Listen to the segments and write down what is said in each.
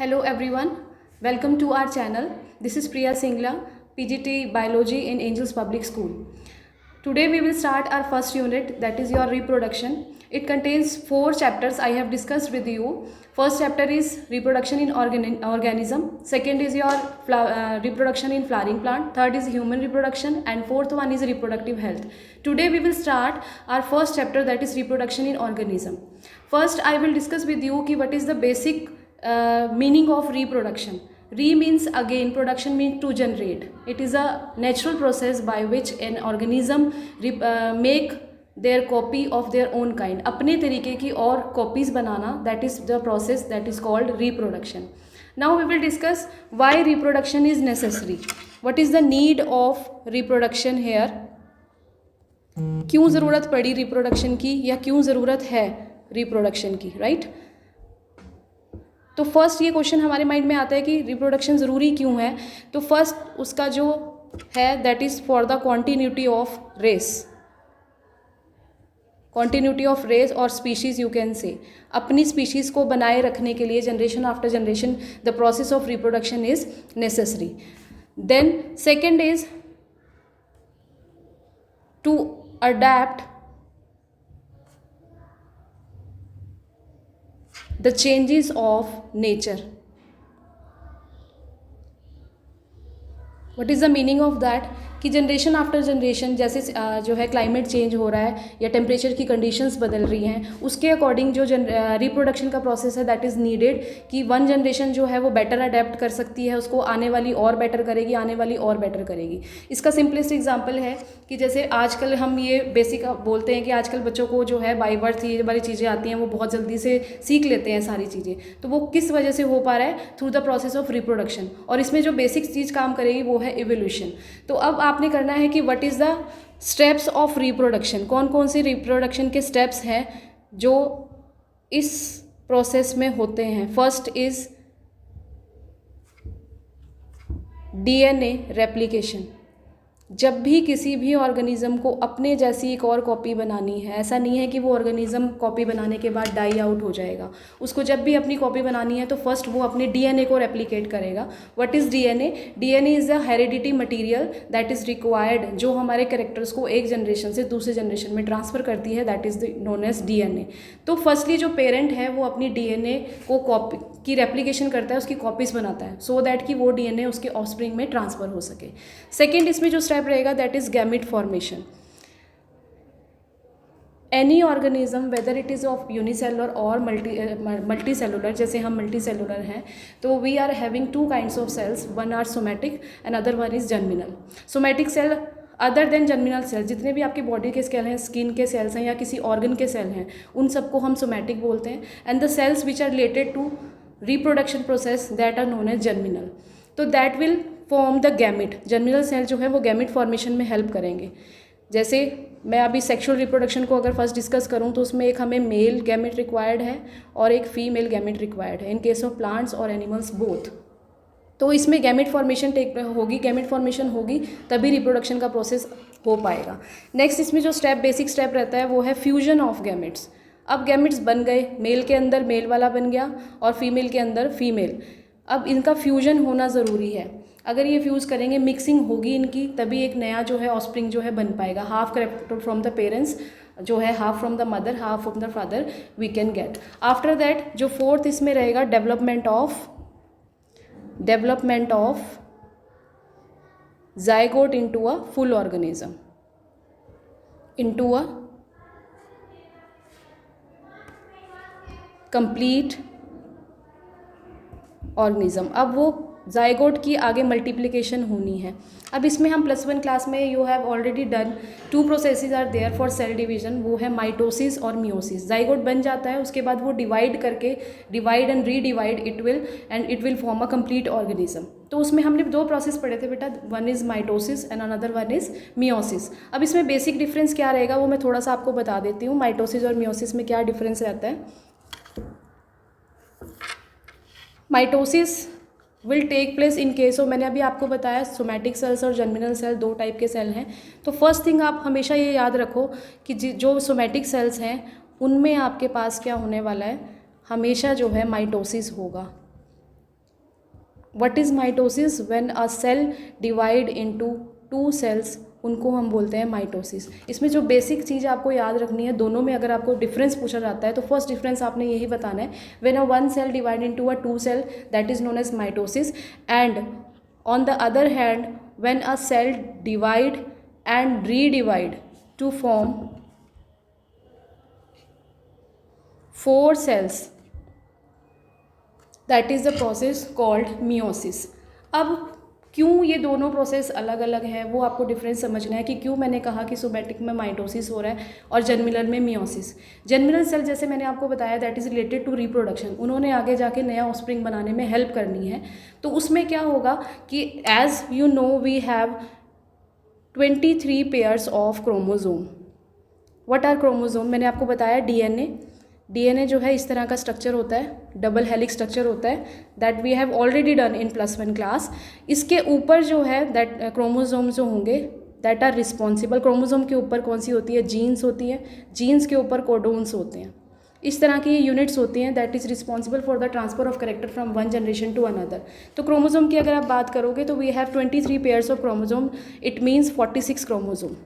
Hello everyone, welcome to our channel. This is Priya Singla, PGT Biology in Angels Public School. Today we will start our first unit, that is your reproduction. It contains 4 chapters I have discussed with you. First chapter is reproduction in organism. Second is your reproduction in flowering plant. Third is human reproduction, and fourth one is reproductive health. Today we will start our first chapter, that is reproduction in organism. First I will discuss with you what is the basic meaning of reproduction. Re means again, production means to generate. It is a natural process by which an organism make their copy of their own kind. अपने तरीके की और copies banana, that is the process that is called reproduction. Now we will discuss why reproduction is necessary. What is the need of reproduction here? क्यों ज़रूरत पड़ी reproduction की या क्यों ज़रूरत है reproduction की, right? तो फर्स्ट ये क्वेश्चन हमारे माइंड में आता है कि रिप्रोडक्शन ज़रूरी क्यों है. तो फर्स्ट उसका जो है that is for the continuity of race. Continuity of race और स्पीशीज़ यू कैन से. अपनी स्पीशीज़ को बनाए रखने के लिए generation after generation the process of reproduction is necessary. Then second is to adapt the changes of nature. What is the meaning of that? कि generation after generation जैसे जो है क्लाइमेट चेंज हो रहा है या टेम्परेचर की कंडीशंस बदल रही हैं, उसके अकॉर्डिंग जो रिप्रोडक्शन का प्रोसेस है दैट इज़ नीडेड कि वन जनरेशन जो है वो बेटर अडेप्ट कर सकती है उसको, आने वाली और बेटर करेगी, आने वाली और बेटर करेगी. इसका सिंपलेस्ट एग्जांपल है कि जैसे आजकल हम ये बेसिक बोलते हैं कि आजकल बच्चों को जो है बाय बर्थ ये वाली चीज़ें आती हैं, वो बहुत जल्दी से सीख लेते हैं सारी चीज़ें. तो वो किस वजह से हो पा रहा है? Through the process of reproduction. और इसमें जो बेसिक चीज़ काम करेगी वो है इवोल्यूशन. तो अब आपने करना है कि what is the steps of reproduction. कौन कौन से रिप्रोडक्शन के स्टेप्स हैं जो इस प्रोसेस में होते हैं. First is DNA replication. जब भी किसी भी ऑर्गेनिज्म को अपने जैसी एक और कॉपी बनानी है, ऐसा नहीं है कि वो ऑर्गेनिज्म कॉपी बनाने के बाद डाई आउट हो जाएगा. उसको जब भी अपनी कॉपी बनानी है तो फर्स्ट वो अपने डीएनए को रेप्लिकेट करेगा. What is DNA? DNA is a heredity material that is required, जो हमारे कैरेक्टर्स को एक जनरेशन से दूसरे जनरेशन में ट्रांसफ़र करती है, that is known as DNA. तो फर्स्टली जो पेरेंट है वो अपनी डीएनए को कॉपी की रेप्लिकेशन करता है, उसकी कॉपीज़ बनाता है सो दैट कि वो डीएनए उसके ऑफस्प्रिंग में ट्रांसफ़र हो सके. सेकेंड इसमें जो स्टेप रहेगा that is gamete formation. Any organism whether it is of unicellular और मल्टी सेलुलर, जैसे हम मल्टी सेलुलर हैं तो we are having 2 kinds of cells, one are somatic and other one is germinal. Somatic cell other than germinal cell, जितने भी आपके body के cell हैं, स्किन के सेल्स हैं या किसी ऑर्गन के सेल हैं, उन सबको हम सोमैटिक बोलते हैं. And the cells which are related to reproduction process that are known as germinal. तो that will form the gamete. Germinal cell जो है वो गैमेट फॉर्मेशन में हेल्प करेंगे. जैसे मैं अभी सेक्सुअल रिप्रोडक्शन को अगर फर्स्ट डिस्कस करूँ तो उसमें एक हमें मेल गैमेट रिक्वायर्ड है और एक फीमेल गैमेट रिक्वायर्ड है इन केस ऑफ प्लांट्स और एनिमल्स बोथ. तो इसमें गैमेट फॉर्मेशन गैमेट फॉर्मेशन होगी तभी रिप्रोडक्शन का प्रोसेस हो पाएगा. नेक्स्ट इसमें जो बेसिक स्टेप रहता है वो है फ्यूजन ऑफ गैमेट्स. अब गैमेट्स बन गए, मेल के अंदर मेल वाला बन गया और फीमेल के अंदर फीमेल. अब इनका फ्यूजन होना ज़रूरी है. अगर ये फ्यूज़ करेंगे, मिक्सिंग होगी इनकी, तभी एक नया जो है ऑफस्प्रिंग जो है बन पाएगा. Half corrected from the parents जो है, half from the mother, half from the father we can get. After that जो फोर्थ इसमें रहेगा development of zygote into a full organism, into a complete organism. अब वो जाइगोट की आगे multiplication होनी है. अब इसमें हम +1 क्लास में you have already done 2 processes are there for cell division, वो है माइटोसिस और मियोसिस. जाइगोट बन जाता है, उसके बाद वो डिवाइड करके divide and redivide it will form a complete organism. तो उसमें हमने 2 प्रोसेस पढ़े थे बेटा, one is mitosis and another one is meiosis. अब इसमें बेसिक डिफरेंस क्या रहेगा वो मैं थोड़ा सा आपको बता देती हूँ. माइटोसिस और मियोसिस में क्या डिफरेंस रहता है. Mitosis will take place in case of, मैंने अभी आपको बताया सोमैटिक सेल्स और जर्मिनल सेल 2 टाइप के सेल हैं. तो फर्स्ट थिंग आप हमेशा ये याद रखो कि जो सोमैटिक सेल्स हैं उनमें आपके पास क्या होने वाला है, हमेशा जो है माइटोसिस होगा. What is mitosis? When a cell divide into 2 cells, उनको हम बोलते हैं माइटोसिस। इसमें जो बेसिक चीज़ आपको याद रखनी है, दोनों में अगर आपको डिफरेंस पूछा जाता है तो फर्स्ट डिफरेंस आपने यही बताना है, when a 1 cell divide into a 2 cell, that is known as mitosis. And on the other hand, when a cell divide and redivide to form 4 cells, that is the process called meiosis. अब क्यों ये दोनों process अलग अलग हैं, वो आपको difference समझना है कि क्यों मैंने कहा कि सोमैटिक में माइटोसिस हो रहा है और जर्मिनल में मियोसिस। जर्मिनल सेल, जैसे मैंने आपको बताया, that is related to reproduction, उन्होंने आगे जाके नया ऑफस्प्रिंग बनाने में हेल्प करनी है। तो उसमें क्या होगा कि as you know we have 23 pairs of chromosome. What are chromosome? मैंने आपको बताया डीएनए जो है इस तरह का स्ट्रक्चर होता है, डबल हेलिक्स स्ट्रक्चर होता है, that we have already done in +1 class. इसके ऊपर जो है दैट क्रोमोजोम जो होंगे दैट आर रिस्पॉन्सिबल, क्रोमोजोम के ऊपर कौन सी होती है? जीन्स होती है, जीन्स के ऊपर कोडोन्स होते हैं। इस तरह की यूनिट्स होती हैं that is responsible for the transfer of character from one generation to another. तो क्रोमोजोम की अगर आप बात करोगे तो we have 23 pairs of chromosome, it means 46 chromosome.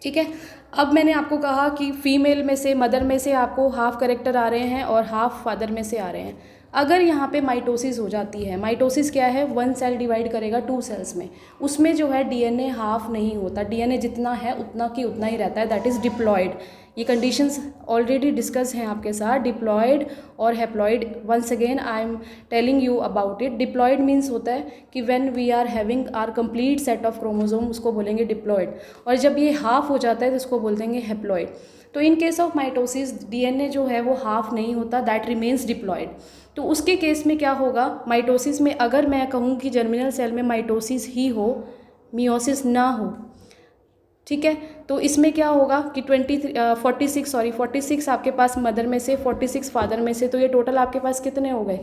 ठीक है। अब मैंने आपको कहा कि फीमेल में से, मदर में से आपको हाफ कैरेक्टर आ रहे हैं और हाफ फादर में से आ रहे हैं। अगर यहाँ पे माइटोसिस हो जाती है, माइटोसिस क्या है? 1 सेल डिवाइड करेगा 2 सेल्स में, उसमें जो है डीएनए हाफ नहीं होता, डीएनए जितना है उतना की उतना ही रहता है, दैट इज़ डिप्लॉयड। ये कंडीशंस ऑलरेडी डिस्कस हैं आपके साथ, डिप्लॉयड और haploid. Once again I am telling you about it. Diploid means होता है कि when we are having our complete set of chromosome, उसको बोलेंगे डिप्लॉयड, और जब ये हाफ हो जाता है तो उसको बोल देंगे हैप्लॉयड। तो इन केस ऑफ माइटोसिस डीएनए जो है वो हाफ नहीं होता, दैट रिमेन्स डिप्लॉयड। तो उसके केस में क्या होगा? माइटोसिस में अगर मैं कहूँ कि जर्मिनल सेल में माइटोसिस ही हो, मियोसिस ना हो, ठीक है, तो इसमें क्या होगा कि 46 आपके पास मदर में से, 46 फादर में से, तो ये टोटल आपके पास कितने हो गए?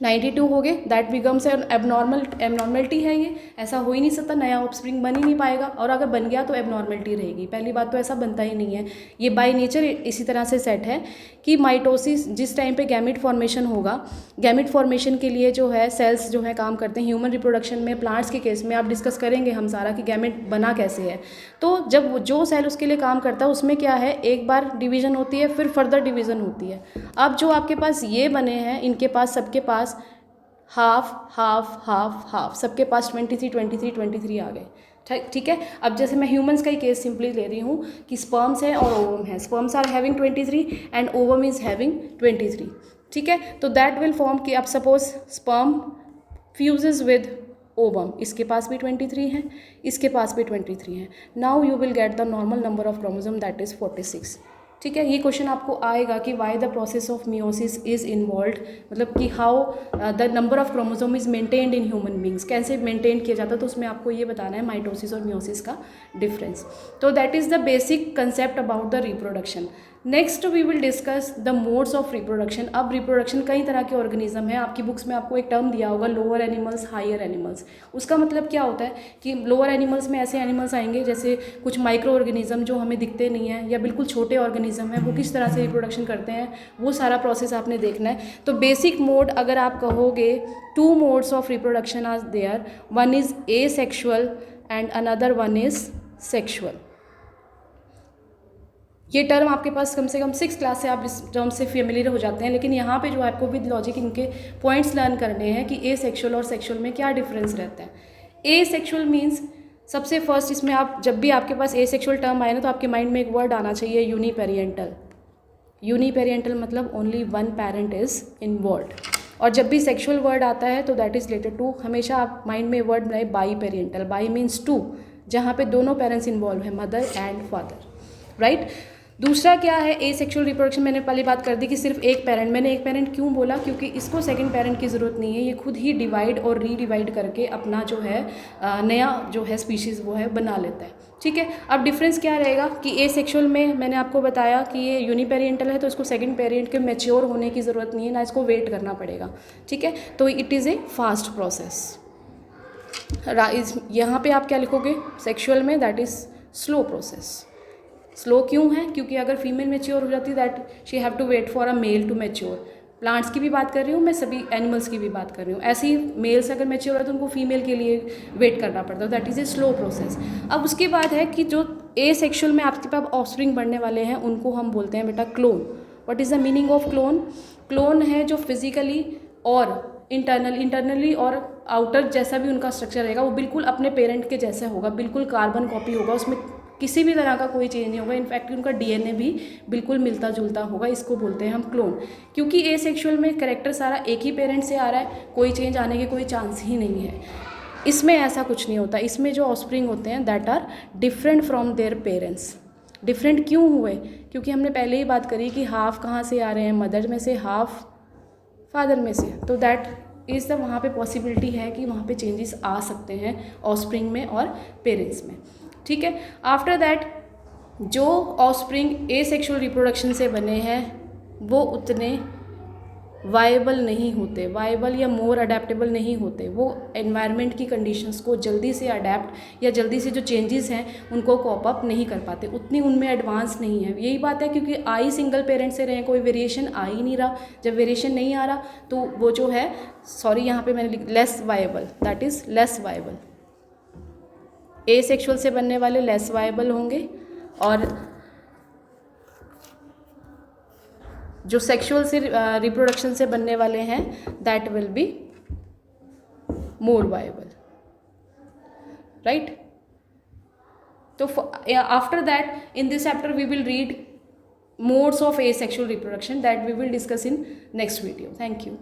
92 हो गए। दैट बिकम्स एन एबनॉर्मलिटी है। ये ऐसा हो ही नहीं सकता, नया ऑफस्प्रिंग बन ही नहीं पाएगा, और अगर बन गया तो एबनॉर्मलिटी रहेगी। पहली बात तो ऐसा बनता ही नहीं है, ये बाय नेचर इसी तरह से सेट है कि माइटोसिस जिस टाइम पे गैमिट फॉर्मेशन होगा, गैमिट फॉर्मेशन के लिए जो है सेल्स जो है काम करते हैं। ह्यूमन रिप्रोडक्शन में, प्लांट्स के केस में आप डिस्कस करेंगे हम सारा कि गैमिट बना कैसे है। तो जब जो सेल उसके लिए काम करता है उसमें क्या है, एक बार डिवीज़न होती है, फिर फर्दर डिवीज़न होती है। अब जो आपके पास ये बने हैं, इनके पास सबके पास हाफ हाफ हाफ हाफ, सबके पास 23 आ गए। ठीक है। अब जैसे मैं ह्यूमंस का ही केस सिंपली ले रही हूँ कि स्पर्म्स है और ओवम है। Sperms are having 23 and ovum is having 23। ठीक है। तो दैट विल फॉर्म कि अब suppose sperm fuses with ovum, इसके पास भी 23 हैं, इसके पास भी 23 हैं। Now you will get the normal number of chromosome that is 46। ठीक है। ये क्वेश्चन आपको आएगा कि why the process of meiosis is involve, मतलब कि how the number of chromosome is maintained in human beings, कैसे मेंटेन किया जाता है। तो उसमें आपको ये बताना है माइटोसिस और मियोसिस का डिफरेंस। तो that is the basic concept about the reproduction. Next we will discuss the modes of reproduction. अब रिप्रोडक्शन कई तरह के ऑर्गेनिज्म है, आपकी बुक्स में आपको एक टर्म दिया होगा लोअर एनिमल्स, हायर एनिमल्स। उसका मतलब क्या होता है कि लोअर एनिमल्स में ऐसे एनिमल्स आएंगे जैसे कुछ माइक्रो ऑर्गेनिज्म जो हमें दिखते नहीं हैं, या बिल्कुल छोटे ऑर्गेनिज्म हैं, वो किस तरह से रिप्रोडक्शन करते हैं, वो सारा प्रोसेस आपने देखना है। तो बेसिक मोड अगर आप कहोगे, 2 modes of reproduction are there, one is asexual and another one is sexual. ये टर्म आपके पास कम से कम 6 क्लास से आप इस टर्म से फेमिलियर हो जाते हैं, लेकिन यहाँ पे जो आपको विद लॉजिक इनके पॉइंट्स लर्न करने हैं कि ए सेक्शुअल और सेक्शुअल में क्या डिफरेंस रहता है। ए सेक्शुअल मीन्स, सबसे फर्स्ट इसमें आप जब भी आपके पास ए सेक्शुअल टर्म आए ना तो आपके माइंड में एक वर्ड आना चाहिए, यूनिपेरेंटल। यूनिपेरेंटल मतलब ओनली 1 पेरेंट इज़ इन्वॉल्व। और जब भी सेक्शुअल वर्ड आता है तो दैट इज़ रिलेटेड टू, हमेशा आप माइंड में वर्ड बनाए बाई पेरेंटल। बाई मीन्स 2, जहाँ पे दोनों पेरेंट्स इन्वॉल्व है, मदर एंड फादर, राइट। दूसरा क्या है, ए सेक्शुअल रिप्रोडक्शन। मैंने पहली बात कर दी कि सिर्फ एक पेरेंट। मैंने एक पेरेंट क्यों बोला, क्योंकि इसको सेकंड पेरेंट की ज़रूरत नहीं है, ये खुद ही डिवाइड और रीडिवाइड करके अपना जो है नया जो है स्पीशीज़ वो है बना लेता है। ठीक है। अब डिफरेंस क्या रहेगा कि ए सेक्शुअल में मैंने आपको बताया कि ये यूनिपेरेंटल है, तो इसको सेकंड पेरेंट के मैच्योर होने की ज़रूरत नहीं है, ना इसको वेट करना पड़ेगा। ठीक है। तो it is a fast process. यहाँ पे आप क्या लिखोगे सेक्शुअल में, that is slow process. Slow क्यों है, क्योंकि अगर फीमेल मैच्योर हो जाती है that she have to wait for a male to mature. Plants की भी बात कर रही हूँ मैं, सभी एनिमल्स की भी बात कर रही हूँ। ऐसे ही मेल्स अगर मैच्योर है तो उनको फीमेल के लिए वेट करना पड़ता है, that is a slow process. अब उसके बाद है कि जो ए सेक्शुअल में आपके पास ऑफस्प्रिंग बढ़ने वाले हैं उनको हम बोलते हैं बेटा clone. What is the meaning of clone? Clone है जो फिजिकली और इंटरनली और आउटर जैसा भी उनका स्ट्रक्चर रहेगा वो बिल्कुल अपने पेरेंट के जैसा होगा, बिल्कुल कार्बन कॉपी होगा, उसमें किसी भी तरह का कोई चेंज नहीं होगा। इनफैक्ट उनका डीएनए भी बिल्कुल मिलता जुलता होगा, इसको बोलते हैं हम क्लोन। क्योंकि ए सेक्शुअल में कैरेक्टर सारा एक ही पेरेंट से आ रहा है, कोई चेंज आने के कोई चांस ही नहीं है। इसमें ऐसा कुछ नहीं होता। इसमें जो ऑफस्प्रिंग होते हैं that are different from their parents. Different क्यों हुए? क्योंकि हमने पहले ही बात करी कि हाफ कहाँ से आ रहे हैं, मदर में से, हाफ फादर में से। तो दैट इज़ द वहाँ पे पॉसिबिलिटी है कि वहाँ पे चेंजेस आ सकते हैं ऑफस्प्रिंग में और पेरेंट्स में। ठीक है। आफ्टर दैट जो ऑफस्प्रिंग ए सेक्शुअल रिप्रोडक्शन से बने हैं वो उतने वायबल नहीं होते, वायबल या मोर अडेप्टेबल नहीं होते। वो एनवायरनमेंट की कंडीशंस को जल्दी से अडेप्ट या जल्दी से जो चेंजेस हैं उनको कॉप अप नहीं कर पाते, उतनी उनमें एडवांस नहीं है। यही बात है क्योंकि आई सिंगल पेरेंट से रहे, कोई वेरिएशन आ ही नहीं रहा। जब वेरिएशन नहीं आ रहा तो वो जो है, सॉरी यहाँ पे मैंने less viable, that is less viable. A sexual से बनने वाले लेस वायबल होंगे और जो सेक्सुअल से रिप्रोडक्शन से बनने वाले हैं that will be more viable, right. तो after that in this chapter we will read modes of asexual reproduction that we will discuss in next video. Thank you.